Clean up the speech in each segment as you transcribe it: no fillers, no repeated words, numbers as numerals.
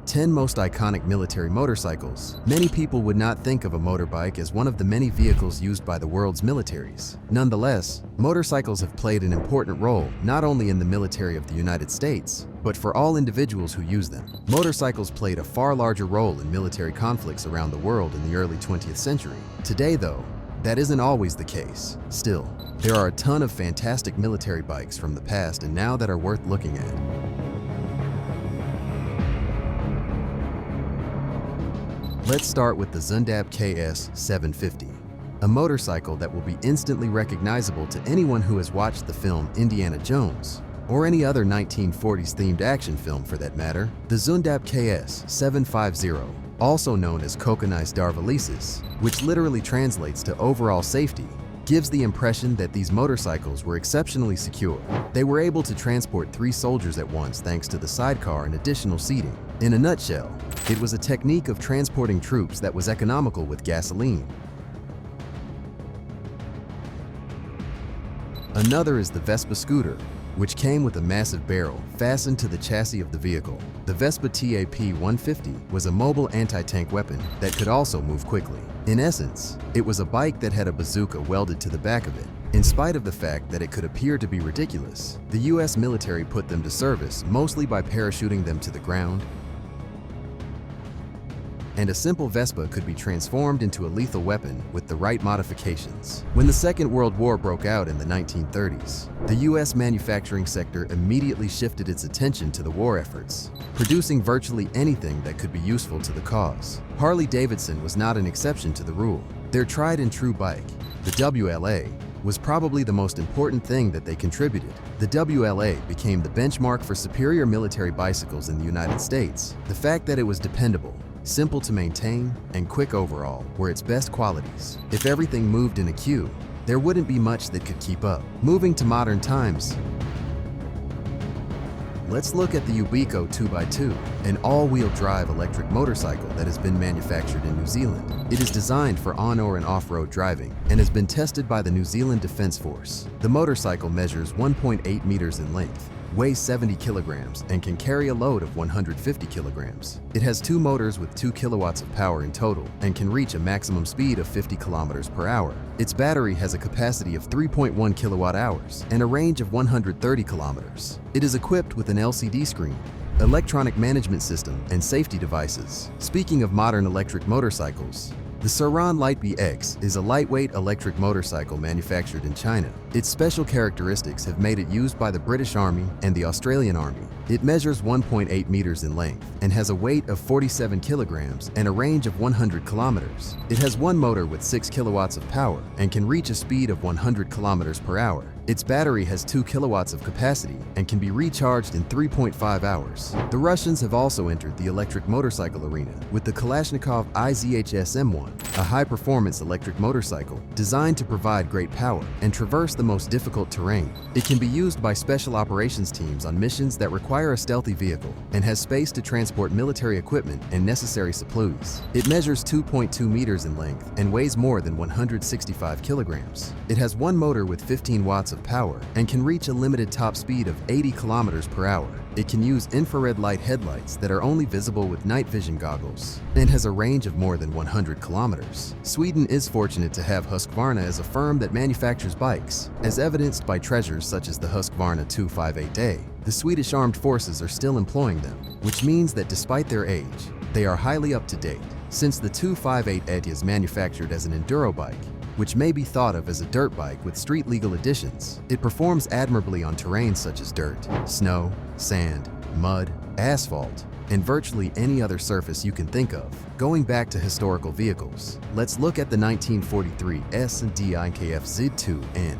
10 most iconic military motorcycles. Many people would not think of a motorbike as one of the many vehicles used by the world's militaries. Nonetheless, motorcycles have played an important role not only in the military of the United States, but for all individuals who use them. Motorcycles played a far larger role in military conflicts around the world in the early 20th century. Today, though, that isn't always the case. Still, there are a ton of fantastic military bikes from the past and now that are worth looking at. Let's start with the Zündapp KS750, a motorcycle that will be instantly recognizable to anyone who has watched the film Indiana Jones, or any other 1940s-themed action film for that matter. The Zündapp KS750, also known as Kokonais Darvalisis, which literally translates to overall safety, gives the impression that these motorcycles were exceptionally secure. They were able to transport 3 soldiers at once thanks to the sidecar and additional seating. In a nutshell, it was a technique of transporting troops that was economical with gasoline. Another is the Vespa scooter, which came with a massive barrel fastened to the chassis of the vehicle. The Vespa TAP150 was a mobile anti-tank weapon that could also move quickly. In essence, it was a bike that had a bazooka welded to the back of it. In spite of the fact that it could appear to be ridiculous, the US military put them to service mostly by parachuting them to the ground, and a simple Vespa could be transformed into a lethal weapon with the right modifications. When the Second World War broke out in the 1930s, the US manufacturing sector immediately shifted its attention to the war efforts, producing virtually anything that could be useful to the cause. Harley-Davidson was not an exception to the rule. Their tried and true bike, the WLA, was probably the most important thing that they contributed. The WLA became the benchmark for superior military bicycles in the United States. The fact that it was dependable, simple to maintain, and quick overall were its best qualities. If everything moved in a queue, there wouldn't be much that could keep up. Moving to modern times, let's look at the Ubico 2x2, an all-wheel drive electric motorcycle that has been manufactured in New Zealand. It is designed for on- and off-road driving and has been tested by the New Zealand Defence Force. The motorcycle measures 1.8 meters in length, weighs 70 kilograms, and can carry a load of 150 kilograms. It has 2 motors with 2 kilowatts of power in total and can reach a maximum speed of 50 kilometers per hour. Its battery has a capacity of 3.1 kilowatt hours and a range of 130 kilometers. It is equipped with an LCD screen, electronic management system, and safety devices. Speaking of modern electric motorcycles, the Suran Light BX is a lightweight electric motorcycle manufactured in China. Its special characteristics have made it used by the British Army and the Australian Army. It measures 1.8 meters in length and has a weight of 47 kilograms and a range of 100 kilometers. It has one motor with 6 kilowatts of power and can reach a speed of 100 kilometers per hour. Its battery has 2 kilowatts of capacity and can be recharged in 3.5 hours. The Russians have also entered the electric motorcycle arena with the Kalashnikov IZHS M1, a high-performance electric motorcycle designed to provide great power and traverse the most difficult terrain. It can be used by special operations teams on missions that require a stealthy vehicle and has space to transport military equipment and necessary supplies. It measures 2.2 meters in length and weighs more than 165 kilograms. It has one motor with 15 watts of power and can reach a limited top speed of 80 kilometers per hour. It can use infrared light headlights that are only visible with night vision goggles and has a range of more than 100 kilometers. Sweden is fortunate to have Husqvarna as a firm that manufactures bikes, as evidenced by treasures such as the Husqvarna 258A. The Swedish armed forces are still employing them, which means that despite their age, they are highly up to date. Since the 258A is manufactured as an enduro bike, which may be thought of as a dirt bike with street-legal additions, it performs admirably on terrain such as dirt, snow, sand, mud, asphalt, and virtually any other surface you can think of. Going back to historical vehicles, let's look at the 1943 Zündapp KS750 and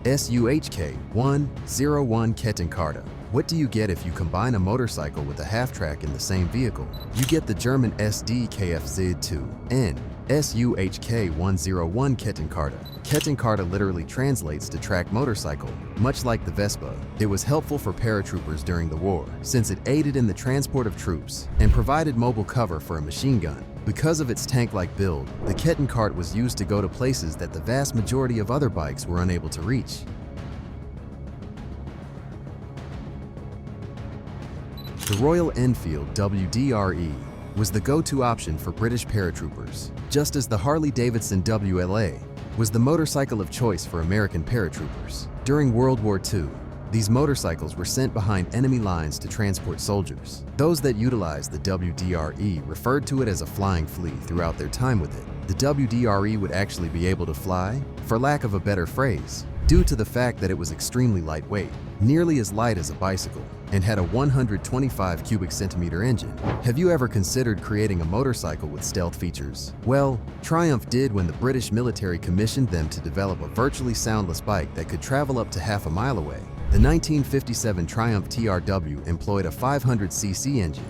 SUHK101 Kettenkarre. What do you get if you combine a motorcycle with a half-track in the same vehicle? You get the German SD KF2 and SUHK101 Kettenkarre. Kettenkarre literally translates to track motorcycle. Much like the Vespa, it was helpful for paratroopers during the war, since it aided in the transport of troops and provided mobile cover for a machine gun. Because of its tank-like build, the Kettenkarre was used to go to places that the vast majority of other bikes were unable to reach. The Royal Enfield WDRE was the go-to option for British paratroopers, just as the Harley-Davidson WLA was the motorcycle of choice for American paratroopers. During World War II, these motorcycles were sent behind enemy lines to transport soldiers. Those that utilized the WDRE referred to it as a flying flea throughout their time with it. The WDRE would actually be able to fly, for lack of a better phrase, due to the fact that it was extremely lightweight, nearly as light as a bicycle, and had a 125 cubic centimeter engine. Have you ever considered creating a motorcycle with stealth features? Well, Triumph did when the British military commissioned them to develop a virtually soundless bike that could travel up to half a mile away. The 1957 Triumph TRW employed a 500cc engine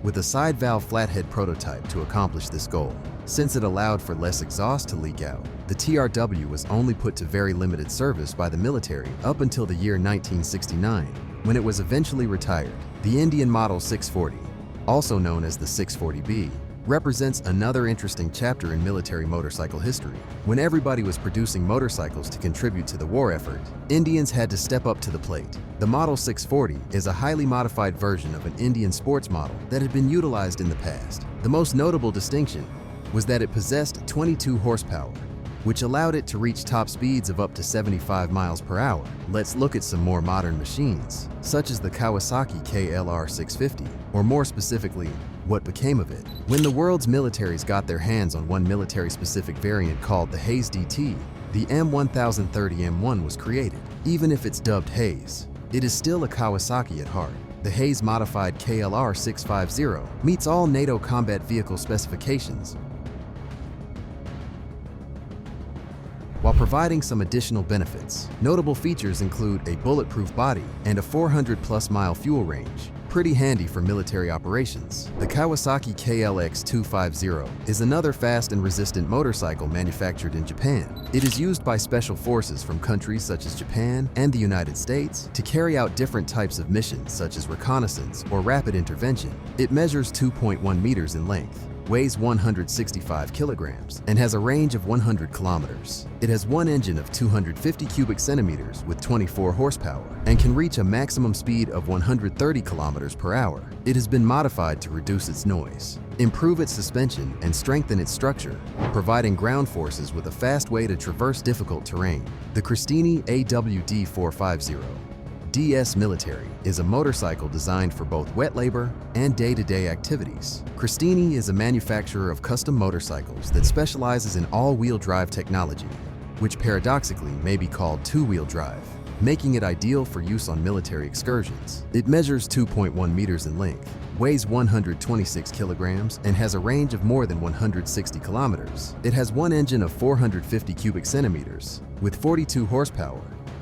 with a side valve flathead prototype to accomplish this goal. Since it allowed for less exhaust to leak out, the TRW was only put to very limited service by the military up until the year 1969, when it was eventually retired. The Indian Model 640, also known as the 640B, represents another interesting chapter in military motorcycle history. When everybody was producing motorcycles to contribute to the war effort, Indians had to step up to the plate. The Model 640 is a highly modified version of an Indian sports model that had been utilized in the past. The most notable distinction was that it possessed 22 horsepower, which allowed it to reach top speeds of up to 75 miles per hour. Let's look at some more modern machines, such as the Kawasaki KLR650, or more specifically, what became of it. When the world's militaries got their hands on one military-specific variant called the Hayes DT, the M1030 M1 was created. Even if it's dubbed Hayes, it is still a Kawasaki at heart. The Hayes modified KLR650 meets all NATO combat vehicle specifications, while providing some additional benefits. Notable features include a bulletproof body and a 400+ mile fuel range, pretty handy for military operations. The Kawasaki KLX250 is another fast and resistant motorcycle manufactured in Japan. It is used by special forces from countries such as Japan and the United States to carry out different types of missions such as reconnaissance or rapid intervention. It measures 2.1 meters in length, weighs 165 kilograms, and has a range of 100 kilometers. It has one engine of 250 cubic centimeters with 24 horsepower and can reach a maximum speed of 130 kilometers per hour. It has been modified to reduce its noise, improve its suspension, and strengthen its structure, providing ground forces with a fast way to traverse difficult terrain. The Cristini AWD 450 DS Military is a motorcycle designed for both wet labor and day-to-day activities. Cristini is a manufacturer of custom motorcycles that specializes in all-wheel drive technology, which paradoxically may be called two-wheel drive, making it ideal for use on military excursions. It measures 2.1 meters in length, weighs 126 kilograms, and has a range of more than 160 kilometers. It has one engine of 450 cubic centimeters with 42 horsepower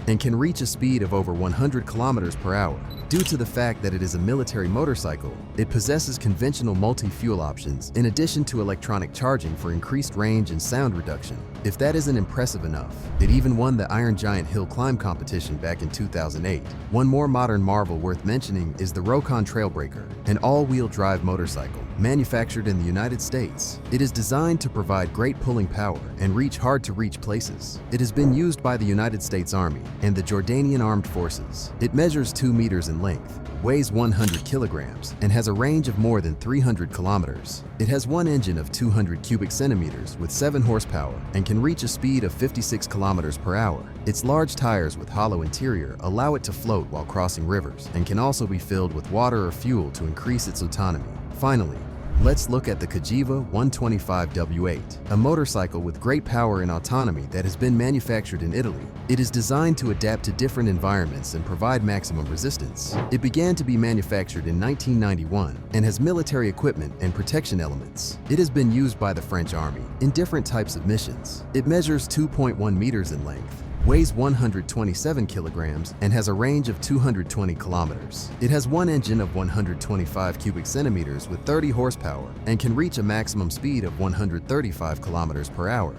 and can reach a speed of over 100 kilometers per hour. Due to the fact that it is a military motorcycle, it possesses conventional multi-fuel options in addition to electronic charging for increased range and sound reduction. If that isn't impressive enough, it even won the Iron Giant Hill Climb competition back in 2008. One more modern marvel worth mentioning is the Rokon Trailbreaker, an all-wheel drive motorcycle manufactured in the United States. It is designed to provide great pulling power and reach hard-to-reach places. It has been used by the United States Army and the Jordanian Armed Forces. It measures 2 meters in length, weighs 100 kilograms, and has a range of more than 300 kilometers. It has one engine of 200 cubic centimeters with 7 horsepower and can reach a speed of 56 kilometers per hour. Its large tires with hollow interior allow it to float while crossing rivers and can also be filled with water or fuel to increase its autonomy. Finally, let's look at the Cagiva 125W8, a motorcycle with great power and autonomy that has been manufactured in Italy. It is designed to adapt to different environments and provide maximum resistance. It began to be manufactured in 1991 and has military equipment and protection elements. It has been used by the French Army in different types of missions. It measures 2.1 meters in length, weighs 127 kilograms, and has a range of 220 kilometers. It has one engine of 125 cubic centimeters with 30 horsepower and can reach a maximum speed of 135 kilometers per hour.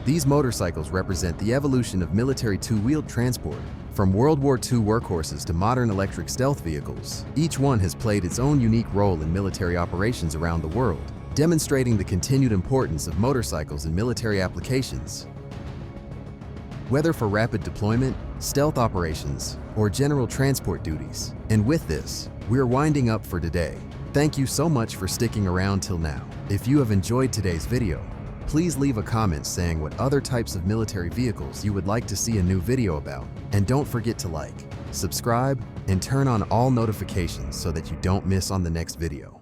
These motorcycles represent the evolution of military two-wheeled transport. From World War II workhorses to modern electric stealth vehicles, each one has played its own unique role in military operations around the world, demonstrating the continued importance of motorcycles in military applications. whether for rapid deployment, stealth operations, or general transport duties. And with this, we're winding up for today. Thank you so much for sticking around till now. If you have enjoyed today's video, please leave a comment saying what other types of military vehicles you would like to see a new video about. And don't forget to like, subscribe, and turn on all notifications so that you don't miss on the next video.